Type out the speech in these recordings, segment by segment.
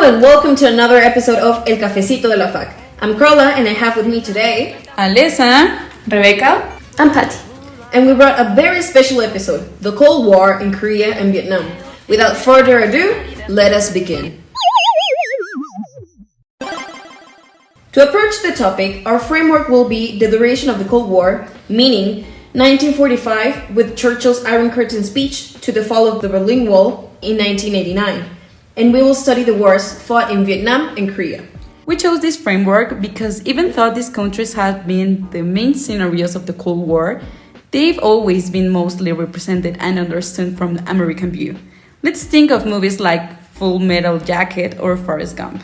and welcome to another episode of El Cafecito de la Fac. I'm Karla and I have with me today Alessa, Rebeca, and Paty. And we brought a very special episode, the Cold War in Korea and Vietnam. Without further ado, let us begin. To approach the topic, our framework will be the duration of the Cold War, meaning 1945 with Churchill's Iron Curtain speech to the fall of the Berlin Wall in 1989. And we will study the wars fought in Vietnam and Korea. We chose this framework because even though these countries have been the main scenarios of the Cold War, they've always been mostly represented and understood from the American view. Let's think of movies like Full Metal Jacket or Forrest Gump.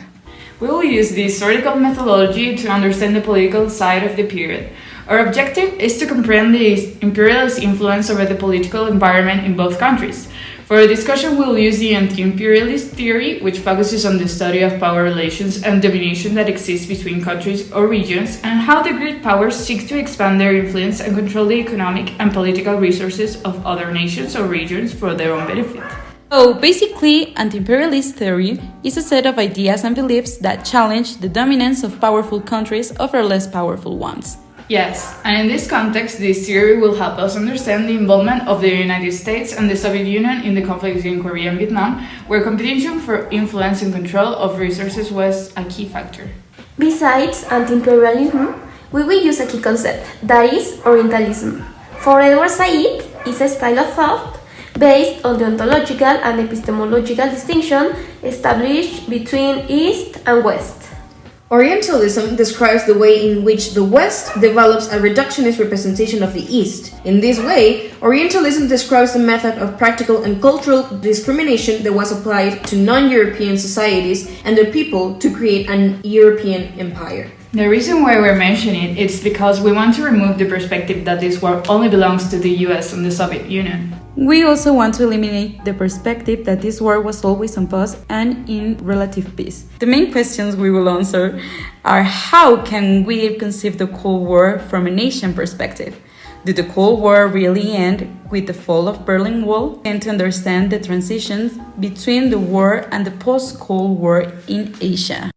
We will use this historical methodology to understand the political side of the period. Our objective is to comprehend the imperialist influence over the political environment in both countries. For our discussion, we will use the anti-imperialist theory, which focuses on the study of power relations and domination that exists between countries or regions, and how the great powers seek to expand their influence and control the economic and political resources of other nations or regions for their own benefit. So basically, anti-imperialist theory is a set of ideas and beliefs that challenge the dominance of powerful countries over less powerful ones. Yes, and in this context, this theory will help us understand the involvement of the United States and the Soviet Union in the conflicts in Korea and Vietnam, where competition for influence and control of resources was a key factor. Besides anti-imperialism, we will use a key concept, that is Orientalism. For Edward Said, is a style of thought based on the ontological and epistemological distinction established between East and West. Orientalism describes the way in which the West develops a reductionist representation of the East. In this way, Orientalism describes the method of practical and cultural discrimination that was applied to non-European societies and their people to create an European empire. The reason why we're mentioning it is because we want to remove the perspective that this war only belongs to the US and the Soviet Union. We also want to eliminate the perspective that this war was always on pause and in relative peace. The main questions we will answer are: how can we conceive the Cold War from an Asian perspective? Did the Cold War really end with the fall of Berlin Wall? And to understand the transitions between the war and the post-Cold War in Asia.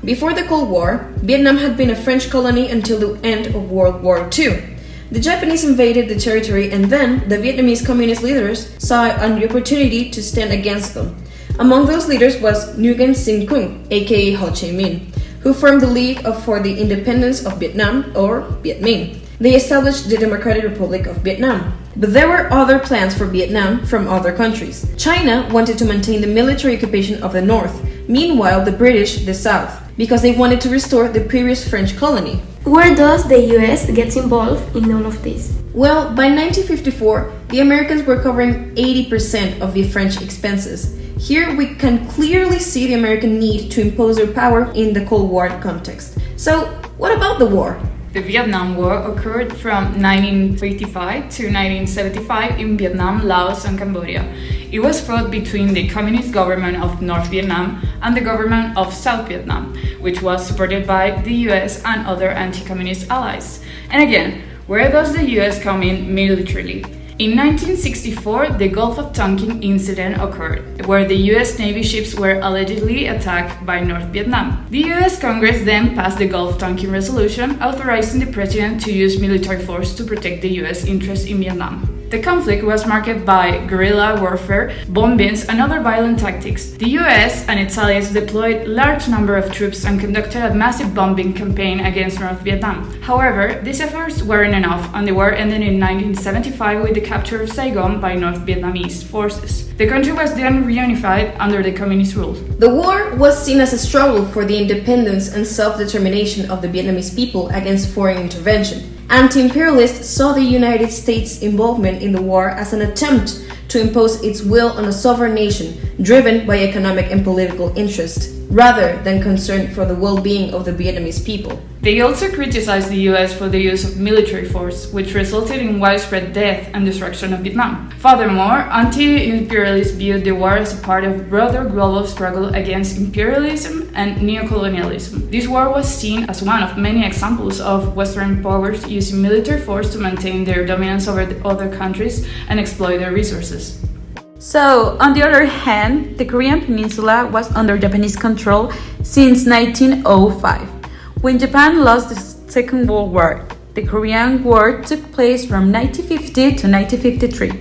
Before the Cold War, Vietnam had been a French colony until the end of World War II. The Japanese invaded the territory and then the Vietnamese communist leaders saw an opportunity to stand against them. Among those leaders was Nguyen Sinh Cung, aka Ho Chi Minh, who formed the League for the Independence of Vietnam, or Viet Minh. They established the Democratic Republic of Vietnam. But there were other plans for Vietnam from other countries. China wanted to maintain the military occupation of the north, meanwhile the British the south, because they wanted to restore the previous French colony. Where does the US get involved in all of this? Well, by 1954, the Americans were covering 80% of the French expenses. Here we can clearly see the American need to impose their power in the Cold War context. So, what about the war? The Vietnam War occurred from 1955 to 1975 in Vietnam, Laos, and Cambodia. It was fought between the communist government of North Vietnam and the government of South Vietnam, which was supported by the US and other anti-communist allies. And again, where does the US come in militarily? In 1964, the Gulf of Tonkin incident occurred, where the US Navy ships were allegedly attacked by North Vietnam. The US Congress then passed the Gulf Tonkin Resolution, authorizing the president to use military force to protect the US interests in Vietnam. The conflict was marked by guerrilla warfare, bombings, and other violent tactics. The US and its allies deployed large number of troops and conducted a massive bombing campaign against North Vietnam. However, these efforts weren't enough, and the war ended in 1975 with the capture of Saigon by North Vietnamese forces. The country was then reunified under the communist rule. The war was seen as a struggle for the independence and self-determination of the Vietnamese people against foreign intervention. Anti-imperialists saw the United States' involvement in the war as an attempt to impose its will on a sovereign nation driven by economic and political interest, rather than concern for the well-being of the Vietnamese people. They also criticized the US for the use of military force, which resulted in widespread death and destruction of Vietnam. Furthermore, anti-imperialists viewed the war as a part of a broader global struggle against imperialism and neocolonialism. This war was seen as one of many examples of Western powers using military force to maintain their dominance over the other countries and exploit their resources. So, on the other hand, the Korean peninsula was under Japanese control since 1905. When Japan lost the Second World War, the Korean War took place from 1950 to 1953.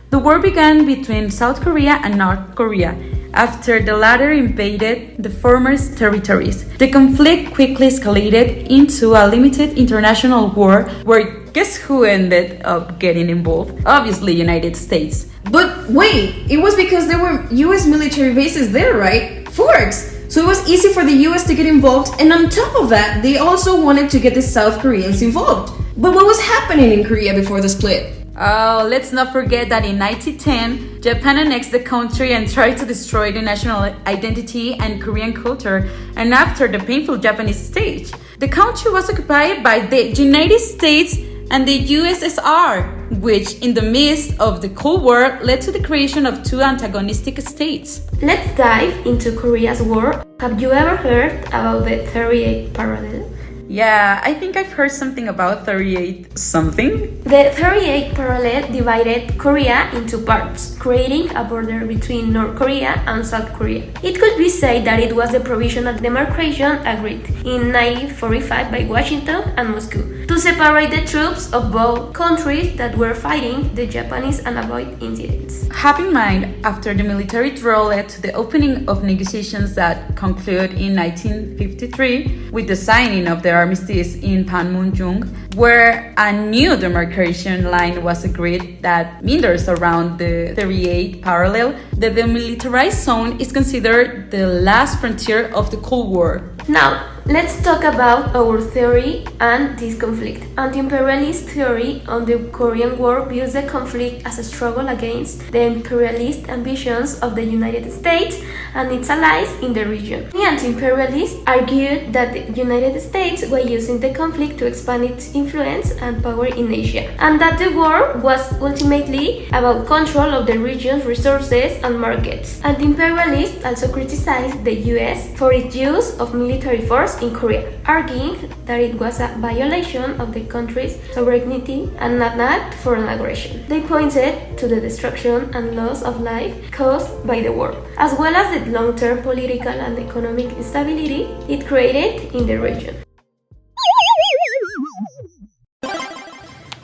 The war began between South Korea and North Korea after the latter invaded the former's territories. The conflict quickly escalated into a limited international war where guess who ended up getting involved? Obviously, United States. But wait, it was because there were US military bases there, right? Forks! So it was easy for the US to get involved, and on top of that, they also wanted to get the South Koreans involved. But what was happening in Korea before the split? Oh, let's not forget that in 1910, Japan annexed the country and tried to destroy the national identity and Korean culture. And after the painful Japanese stage, the country was occupied by the United States and the USSR, which in the midst of the Cold War led to the creation of two antagonistic states. Let's dive into Korea's war. Have you ever heard about the 38 parallel? Yeah, I think I've heard something about 38 something. The 38 parallel divided Korea into parts, creating a border between North Korea and South Korea. It could be said that it was the provisional demarcation agreed in 1945 by Washington and Moscow to separate the troops of both countries that were fighting the Japanese and avoid incidents. Have in mind, after the military draw led to the opening of negotiations that concluded in 1953 with the signing of the armistice in Panmunjom, where a new demarcation line was agreed that meanders around the 38 parallel, the demilitarized zone is considered the last frontier of the Cold War. Now, let's talk about our theory and this conflict. Anti-imperialist theory on the Korean War views the conflict as a struggle against the imperialist ambitions of the United States and its allies in the region. The anti-imperialists argued that the United States was using the conflict to expand its influence and power in Asia, and that the war was ultimately about control of the region's resources and markets. Anti-imperialists also criticized the US for its use of military force in Korea, arguing that it was a violation of the country's sovereignty and an act for an aggression. They pointed to the destruction and loss of life caused by the war, as well as the long-term political and economic instability it created in the region.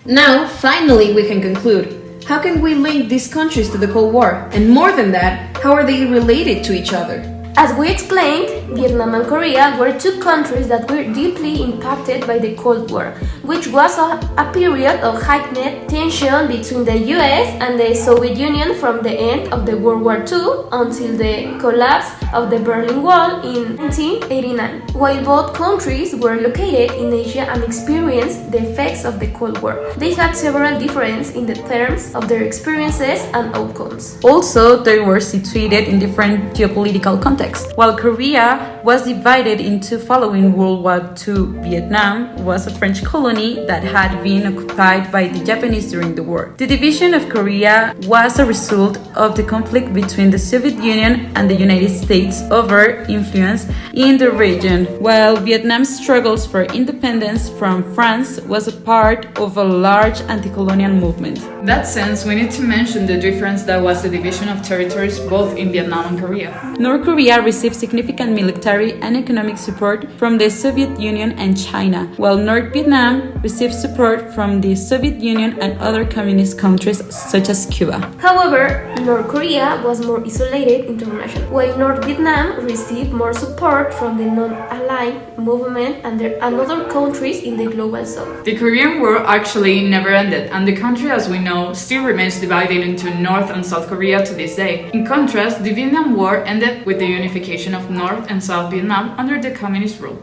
Now, finally, we can conclude. How can we link these countries to the Cold War? And more than that, how are they related to each other? As we explained, Vietnam and Korea were two countries that were deeply impacted by the Cold War, which was a period of heightened tension between the US and the Soviet Union from the end of the World War II until the collapse of the Berlin Wall in 1989. While both countries were located in Asia and experienced the effects of the Cold War, they had several differences in the terms of their experiences and outcomes. Also, they were situated in different geopolitical contexts. While Korea was divided into following World War II, Vietnam was a French colony that had been occupied by the Japanese during the war. The division of Korea was a result of the conflict between the Soviet Union and the United States over influence in the region, while Vietnam's struggles for independence from France was a part of a large anti-colonial movement. In that sense, we need to mention the difference that was the division of territories both in Vietnam and Korea. North Korea received significant military and economic support from the Soviet Union and China, while North Vietnam received support from the Soviet Union and other communist countries such as Cuba. However, North Korea was more isolated internationally, while North Vietnam received more support from the non-aligned movement and other countries in the global south. The Korean War actually never ended, and the country, as we know, still remains divided into North and South Korea to this day. In contrast, the Vietnam War ended with the unification of North and South Vietnam under the communist rule.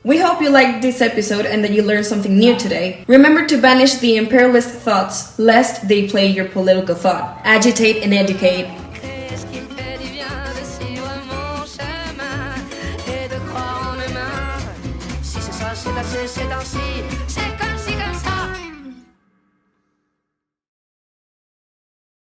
We hope you liked this episode and that you learned something new today. Remember to banish the imperialist thoughts, lest they play your political thought. Agitate and educate. C'est ainsi.